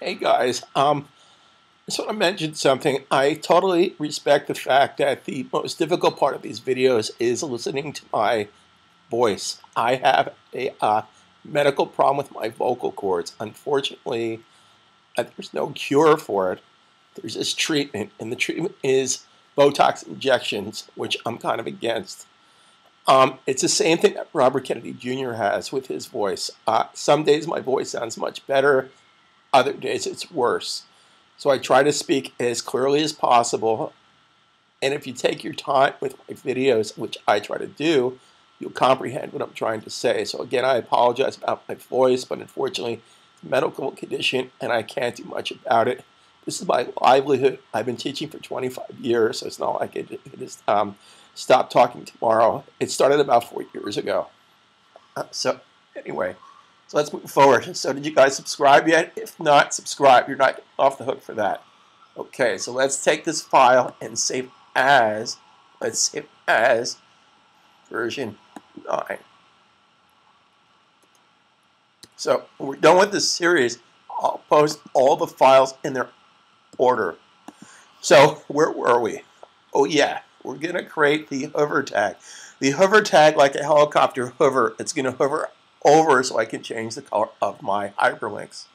Hey guys, just want to mention something. I totally respect the fact that the most difficult part of these videos is listening to my voice. I have a medical problem with my vocal cords. Unfortunately, there's no cure for it. There's this treatment, and the treatment is Botox injections, which I'm kind of against. It's the same thing that Robert Kennedy Jr. has with his voice. Some days my voice sounds much better. Other days it's worse. So I try to speak as clearly as possible. And if you take your time with my videos, which I try to do, you'll comprehend what I'm trying to say. So again, I apologize about my voice, but unfortunately, it's a medical condition and I can't do much about it. This is my livelihood. I've been teaching for 25 years, so it's not like it is stop talking tomorrow. It started about 4 years ago. So anyway. So let's move forward. So did you guys subscribe yet? If not, subscribe. You're not off the hook for that. Okay, so let's take this file and save as, let's save as version 9. So when we're done with this series, I'll post all the files in their order. So where were we? Oh yeah, we're going to create the hover tag. The hover tag, like a helicopter hover, it's going to hover over so I can change the color of my hyperlinks.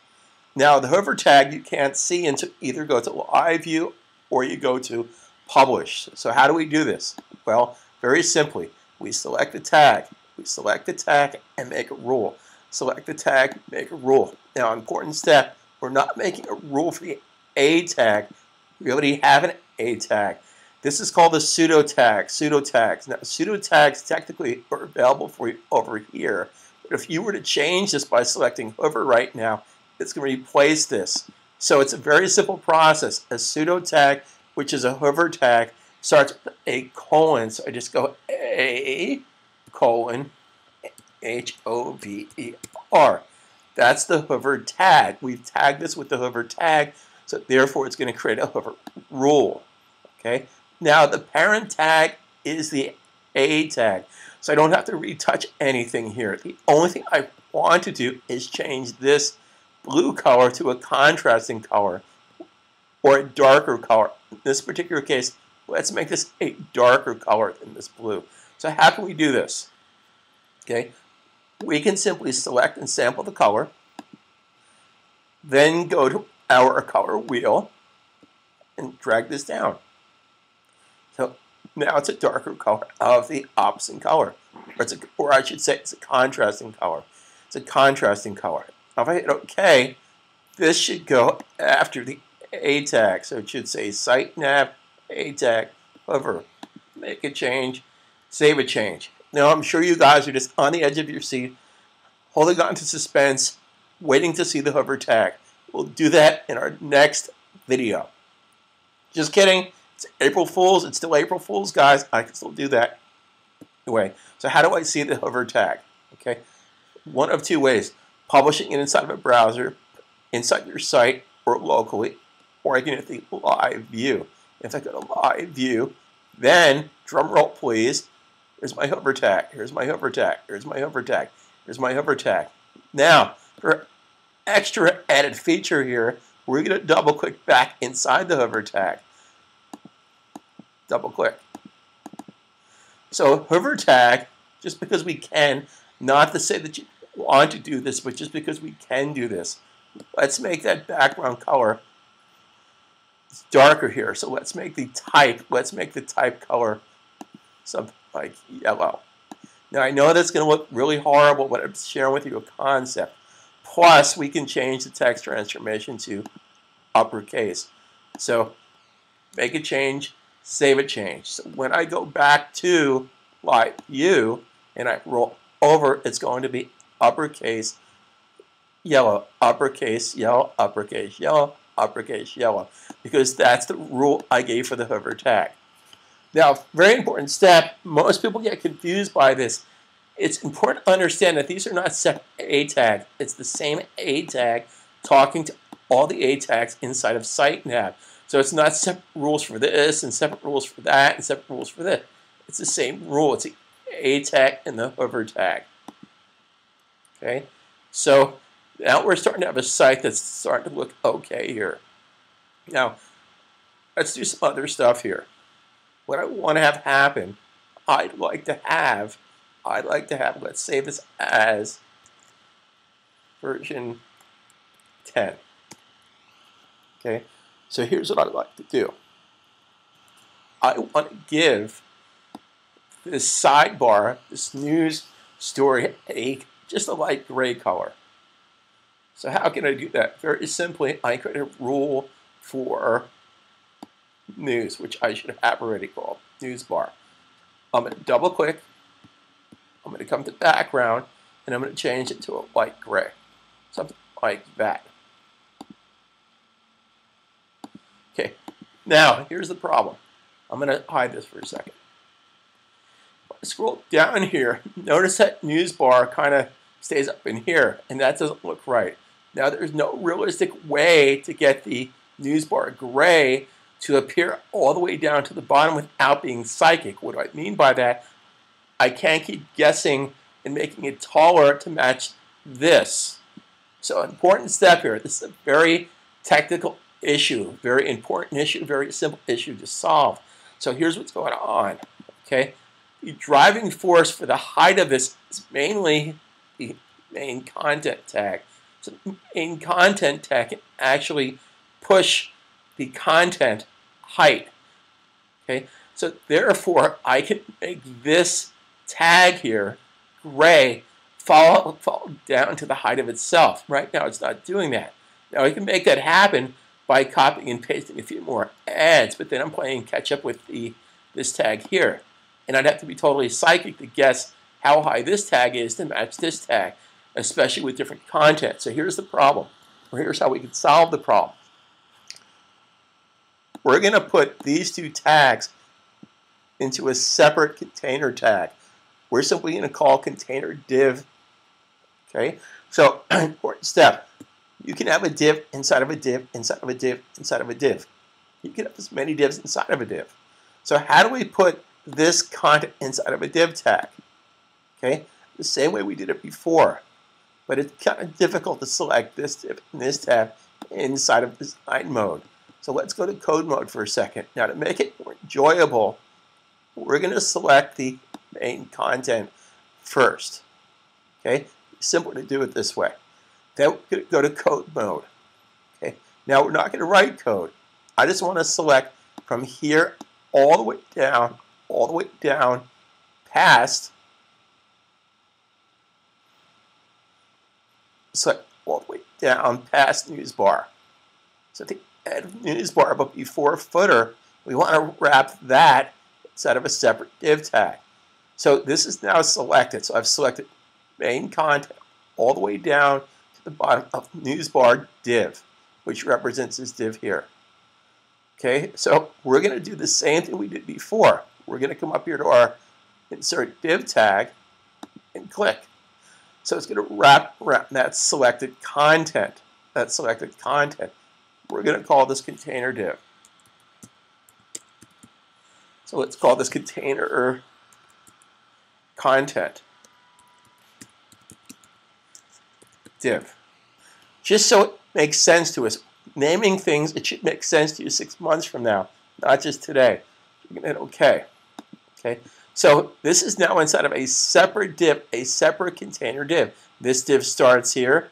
Now the hover tag you can't see until either go to live view or you go to publish. So how do we do this? Well, very simply, we select the tag, and make a rule. Select the tag, make a rule. Now important step, we're not making a rule for the A tag. We already have an A tag. This is called a pseudo tag, pseudo tags. Now pseudo tags technically are available for you over here. But if you were to change this by selecting hover right now, it's going to replace this. So it's a very simple process. A pseudo tag, which is a hover tag, starts with a colon. So I just go A colon HOVER. That's the hover tag. We've tagged this with the hover tag, so therefore it's going to create a hover rule. Okay. Now the parent tag is the A tag. So I don't have to retouch anything here. The only thing I want to do is change this blue color to a contrasting color or a darker color. In this particular case, let's make this a darker color than this blue. So how can we do this? Okay, we can simply select and sample the color, then go to our color wheel and drag this down. So now it's a darker color of the opposite color. Or I should say it's a contrasting color. It's a contrasting color. Now if I hit OK, this should go after the A tag. So it should say site nav, A tag, hover. Make a change, save a change. Now I'm sure you guys are just on the edge of your seat, holding on to suspense, waiting to see the hover tag. We'll do that in our next video. Just kidding. It's April Fool's. It's still April Fool's, guys. I can still do that. Anyway, so how do I see the hover tag? Okay, one of two ways. Publishing it inside of a browser, inside your site, or locally, or I can hit the live view. If I go to live view, then, drum roll please, here's my hover tag, here's my hover tag, here's my hover tag, here's my hover tag. Now, for extra added feature here, we're going to double click back inside the hover tag. Double click. So hover tag, just because we can, not to say that you want to do this, but just because we can do this. Let's make that background color darker here. So let's make the type color something like yellow. Now I know that's going to look really horrible, but I'm sharing with you a concept. Plus we can change the text transformation to uppercase. So make a change, save a change. So when I go back to live view and I roll over, it's going to be uppercase yellow, uppercase yellow, uppercase yellow, uppercase yellow, because that's the rule I gave for the hover tag. Now, very important step, most people get confused by this. It's important to understand that these are not separate A tags. It's the same A tag talking to all the A tags inside of site nav. So it's not separate rules for this and separate rules for that and separate rules for this. It's the same rule. It's the A tag and the hover tag. Okay, so Now we're starting to have a site that's starting to look okay here. Now, let's do some other stuff here. What I want to have happen, I'd like to have, let's save this as version 10. Okay, so here's what I'd like to do. I want to give this sidebar, this news story, just a light gray color. So how can I do that? Very simply, I create a rule for news, which I should have already called news bar. I'm going to double click. I'm going to come to background, and I'm going to change it to a light gray, something like that. Okay, now here's the problem. I'm going to hide this for a second. If I scroll down here, notice that news bar kind of stays up in here, and that doesn't look right. Now there's no realistic way to get the news bar gray to appear all the way down to the bottom without being psychic. What do I mean by that? I can't keep guessing and making it taller to match this. So an important step here. This is a very technical issue, very important issue, very simple issue to solve. So here's what's going on. Okay, the driving force for the height of this is mainly the main content tag. So the main content tag can actually push the content height. Okay, so therefore I can make this tag here gray fall down to the height of itself. Right now it's not doing that. Now I can make that happen by copying and pasting a few more ads, but then I'm playing catch up with this tag here. And I'd have to be totally psychic to guess how high this tag is to match this tag, especially with different content. So here's the problem, or here's how we can solve the problem. We're going to put these two tags into a separate container tag. We're simply going to call container div. Okay, so important step. You can have a div inside of a div, inside of a div, inside of a div. You can have as many divs inside of a div. So how do we put this content inside of a div tag? Okay, the same way we did it before. But it's kind of difficult to select this div and this tab inside of design mode. So let's go to code mode for a second. Now to make it more enjoyable, we're going to select the main content first. Okay, simple to do it this way. Then we're going to go to code mode. Okay, now we're not going to write code. I just want to select from here all the way down past. Select all the way down past news bar. So to add news bar, but before footer, we want to wrap that inside of a separate div tag. So this is now selected. So I've selected main content all the way down to the bottom of news bar div, which represents this div here. Okay, so we're going to do the same thing we did before. We're going to come up here to our insert div tag and click. So it's going to wrap around that selected content. We're going to call this container div. So let's call this container content div. Just so it makes sense to us. Naming things, it should make sense to you 6 months from now, not just today. You're going to hit OK. Okay. So this is now inside of a separate div, a separate container div. This div starts here,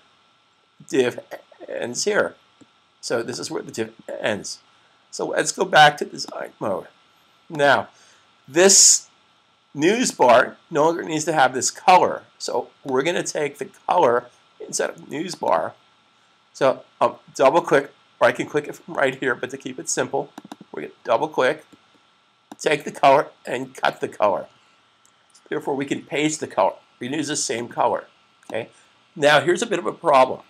div ends here. So this is where the div ends. So let's go back to design mode. Now, this news bar no longer needs to have this color. So we're going to take the color inside of news bar. So I'll double click, or I can click it from right here, but to keep it simple, we're going to double click, take the color, and cut the color. Therefore, we can paste the color. We can use the same color. Okay. Now, here's a bit of a problem.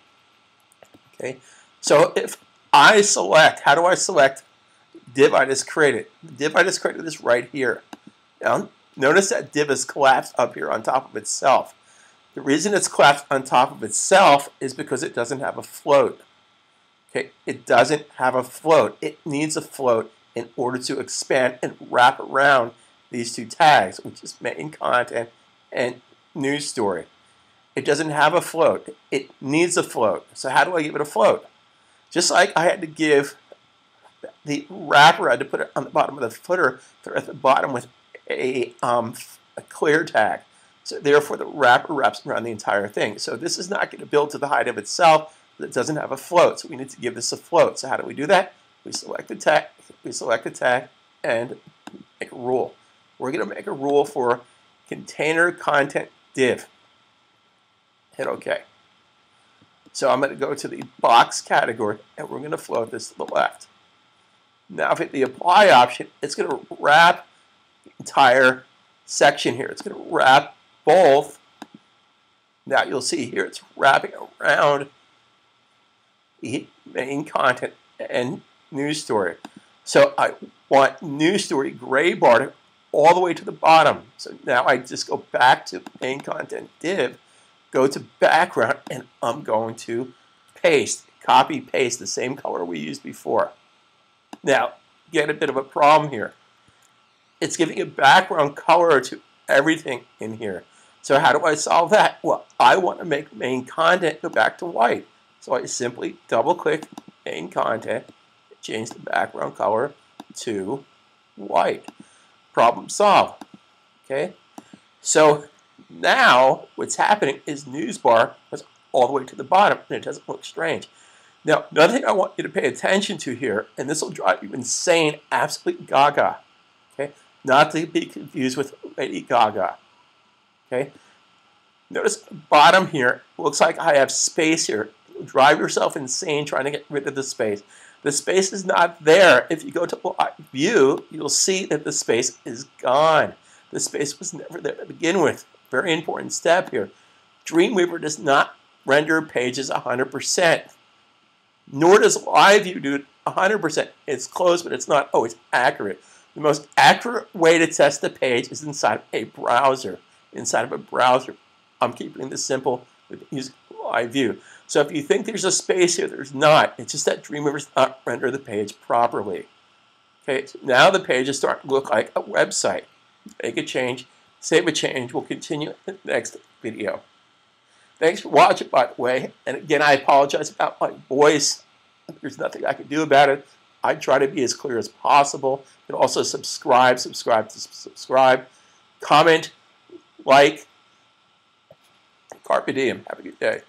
Okay. So if I select, how do I select div I just created? The div I just created is right here. Now, notice that div is collapsed up here on top of itself. The reason it's collapsed on top of itself is because it doesn't have a float. Okay, it doesn't have a float. It needs a float in order to expand and wrap around these two tags, which is main content and news story. It doesn't have a float. It needs a float. So how do I give it a float? Just like I had to give the wrapper, I had to put it on the bottom of the footer, they're at the bottom with a clear tag. So therefore, the wrapper wraps around the entire thing. So this is not going to build to the height of itself. It doesn't have a float. So we need to give this a float. So how do we do that? We select the tag, and make a rule. We're going to make a rule for container content div. Hit OK. So I'm going to go to the box category, and we're going to float this to the left. Now, if I hit the apply option, it's going to wrap the entire section here. It's going to wrap both. Now, you'll see here it's wrapping around the main content and news story. So I want news story gray bar all the way to the bottom. So now I just go back to main content div, go to background, and I'm going to copy paste the same color we used before. Now, get a bit of a problem here. It's giving a background color to everything in here. So how do I solve that? Well, I want to make main content go back to white. So I simply double-click main content, change the background color to white. Problem solved. Okay? So now what's happening is news bar goes all the way to the bottom, and it doesn't look strange. Now, another thing I want you to pay attention to here, and this will drive you insane, absolutely gaga. Okay? Not to be confused with Lady Gaga. Okay? Notice the bottom here, looks like I have space here. You'll drive yourself insane trying to get rid of the space. The space is not there. If you go to view, you'll see that the space is gone. The space was never there to begin with. Very important step here. Dreamweaver does not render pages 100%. Nor does live view do it 100%. It's close, but it's not always accurate. The most accurate way to test the page is inside a browser. Inside of a browser, I'm keeping this simple with using live view. So if you think there's a space here, there's not. It's just that Dreamweaver does not render the page properly. Okay, so now the page is starting to look like a website. Make a change, save a change. We'll continue in the next video. Thanks for watching, by the way. And again, I apologize about my voice. There's nothing I can do about it. I try to be as clear as possible. And also subscribe. Comment, like. Carpe diem. Have a good day.